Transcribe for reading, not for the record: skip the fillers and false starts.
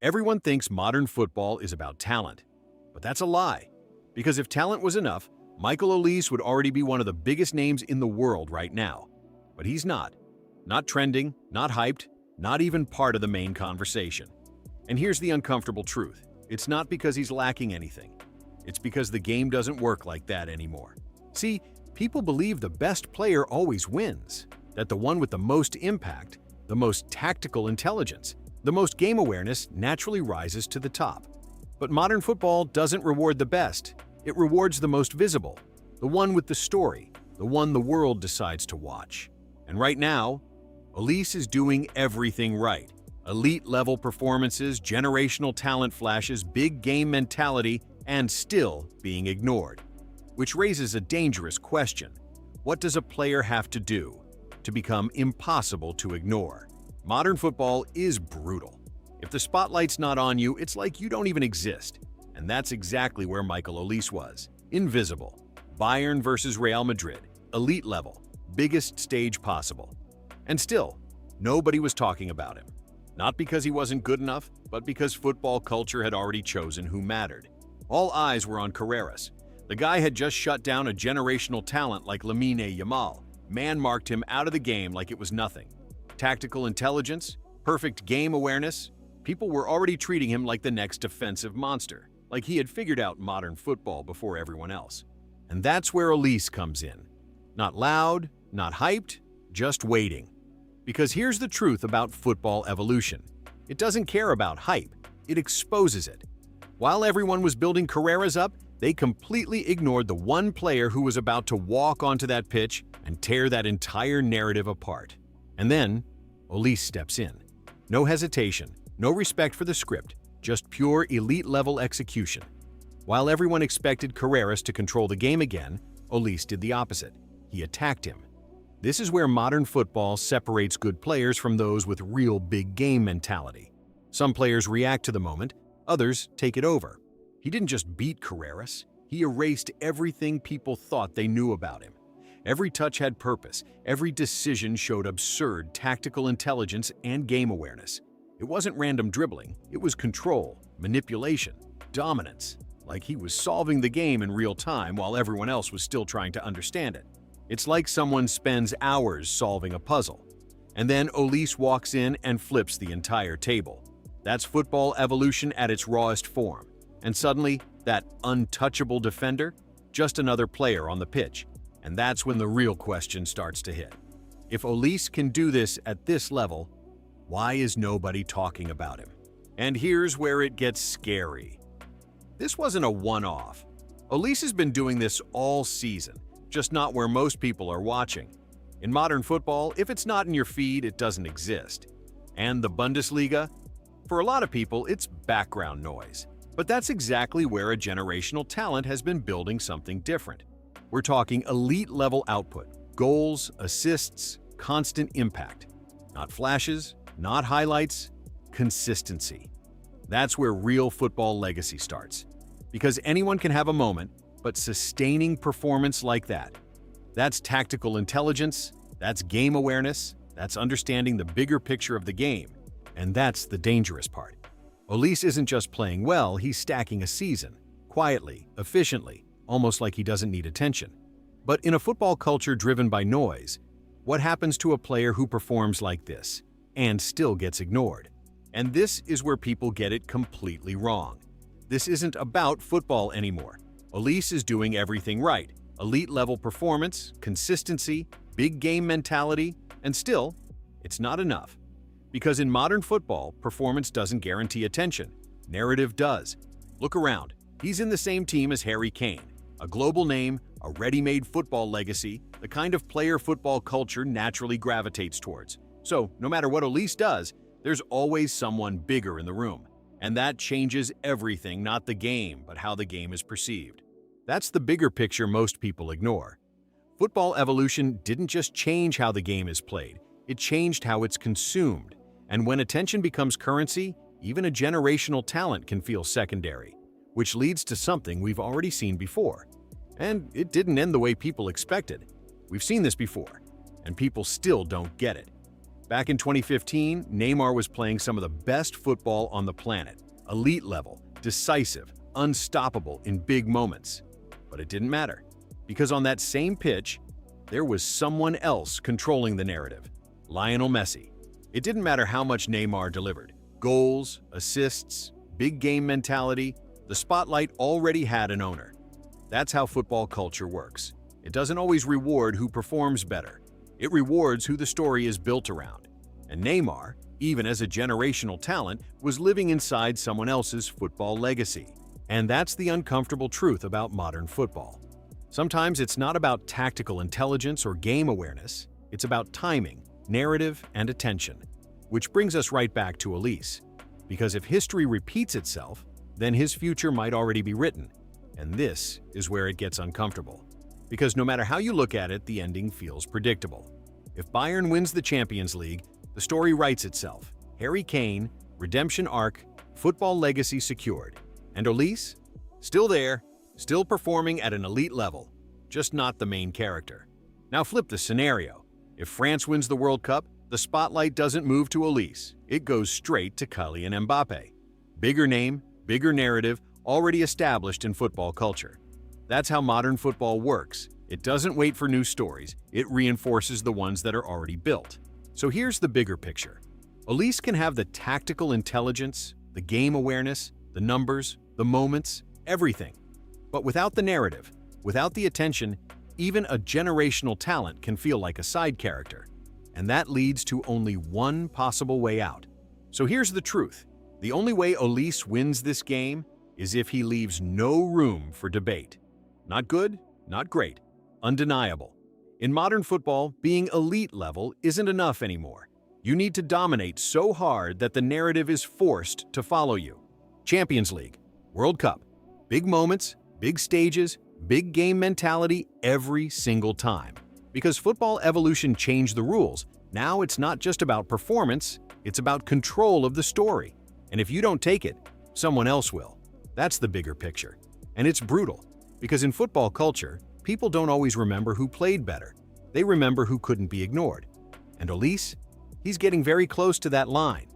Everyone thinks modern football is about talent, but that's a lie. Because if talent was enough, Michael Olise would already be one of the biggest names in the world right now. But he's not. Not trending, not hyped, not even part of the main conversation. And here's the uncomfortable truth. It's not because he's lacking anything. It's because the game doesn't work like that anymore. See, people believe the best player always wins, that the one with the most impact, the most tactical intelligence, the most game awareness naturally rises to the top. But modern football doesn't reward the best. It rewards the most visible, the one with the story, the one the world decides to watch. And right now, Olise is doing everything right. Elite-level performances, generational talent flashes, big game mentality, and still being ignored. Which raises a dangerous question. What does a player have to do to become impossible to ignore? Modern football is brutal. If the spotlight's not on you, it's like you don't even exist. And that's exactly where Michael Olise was. Invisible. Bayern versus Real Madrid. Elite level. Biggest stage possible. And still, nobody was talking about him. Not because he wasn't good enough, but because football culture had already chosen who mattered. All eyes were on Carreras. The guy had just shut down a generational talent like Lamine Yamal. Man-marked him out of the game like it was nothing. Tactical intelligence, perfect game awareness. People were already treating him like the next defensive monster, like he had figured out modern football before everyone else. And that's where Olise comes in. Not loud, not hyped, just waiting. Because here's the truth about football evolution. It doesn't care about hype, it exposes it. While everyone was building Carreras up, they completely ignored the one player who was about to walk onto that pitch and tear that entire narrative apart. And then, Olise steps in. No hesitation, no respect for the script, just pure elite-level execution. While everyone expected Carreras to control the game again, Olise did the opposite. He attacked him. This is where modern football separates good players from those with real big game mentality. Some players react to the moment, others take it over. He didn't just beat Carreras, he erased everything people thought they knew about him. Every touch had purpose, every decision showed absurd tactical intelligence and game awareness. It wasn't random dribbling, it was control, manipulation, dominance, like he was solving the game in real time while everyone else was still trying to understand it. It's like someone spends hours solving a puzzle, and then Olise walks in and flips the entire table. That's football evolution at its rawest form. And suddenly, that untouchable defender, just another player on the pitch. And that's when the real question starts to hit. If Olise can do this at this level, why is nobody talking about him? And here's where it gets scary. This wasn't a one-off. Olise has been doing this all season, just not where most people are watching. In modern football, if it's not in your feed, it doesn't exist. And the Bundesliga? For a lot of people, it's background noise. But that's exactly where a generational talent has been building something different. We're talking elite-level output, goals, assists, constant impact. Not flashes, not highlights, consistency. That's where real football legacy starts. Because anyone can have a moment, but sustaining performance like that, that's tactical intelligence, that's game awareness, that's understanding the bigger picture of the game, and that's the dangerous part. Olise isn't just playing well, he's stacking a season, quietly, efficiently, almost like he doesn't need attention. But in a football culture driven by noise, what happens to a player who performs like this and still gets ignored? And this is where people get it completely wrong. This isn't about football anymore. Olise is doing everything right. Elite-level performance, consistency, big game mentality, and still, it's not enough. Because in modern football, performance doesn't guarantee attention. Narrative does. Look around. He's in the same team as Harry Kane. A global name, a ready-made football legacy, the kind of player football culture naturally gravitates towards. So, no matter what Olise does, there's always someone bigger in the room. And that changes everything, not the game, but how the game is perceived. That's the bigger picture most people ignore. Football evolution didn't just change how the game is played, it changed how it's consumed. And when attention becomes currency, even a generational talent can feel secondary, which leads to something we've already seen before. And it didn't end the way people expected. We've seen this before, and people still don't get it. Back in 2015, Neymar was playing some of the best football on the planet. Elite level, decisive, unstoppable in big moments. But it didn't matter, because on that same pitch, there was someone else controlling the narrative. Lionel Messi. It didn't matter how much Neymar delivered. Goals, assists, big game mentality, the spotlight already had an owner. That's how football culture works. It doesn't always reward who performs better. It rewards who the story is built around. And Neymar, even as a generational talent, was living inside someone else's football legacy. And that's the uncomfortable truth about modern football. Sometimes it's not about tactical intelligence or game awareness, it's about timing, narrative, and attention. Which brings us right back to Olise. Because if history repeats itself, then his future might already be written. And this is where it gets uncomfortable. Because no matter how you look at it, the ending feels predictable. If Bayern wins the Champions League, the story writes itself. Harry Kane, redemption arc, football legacy secured. And Olise? Still there, still performing at an elite level, just not the main character. Now flip the scenario. If France wins the World Cup, the spotlight doesn't move to Olise. It goes straight to Kylian Mbappe. Bigger name, bigger narrative, already established in football culture. That's how modern football works. It doesn't wait for new stories, it reinforces the ones that are already built. So here's the bigger picture. Olise can have the tactical intelligence, the game awareness, the numbers, the moments, everything. But without the narrative, without the attention, even a generational talent can feel like a side character. And that leads to only one possible way out. So here's the truth. The only way Olise wins this game is if he leaves no room for debate. Not good, not great, undeniable. In modern football, being elite level isn't enough anymore. You need to dominate so hard that the narrative is forced to follow you. Champions League, World Cup, big moments, big stages, big game mentality every single time. Because football evolution changed the rules, now it's not just about performance, it's about control of the story. And if you don't take it, someone else will. That's the bigger picture. And it's brutal, because in football culture, people don't always remember who played better. They remember who couldn't be ignored. And Olise? He's getting very close to that line.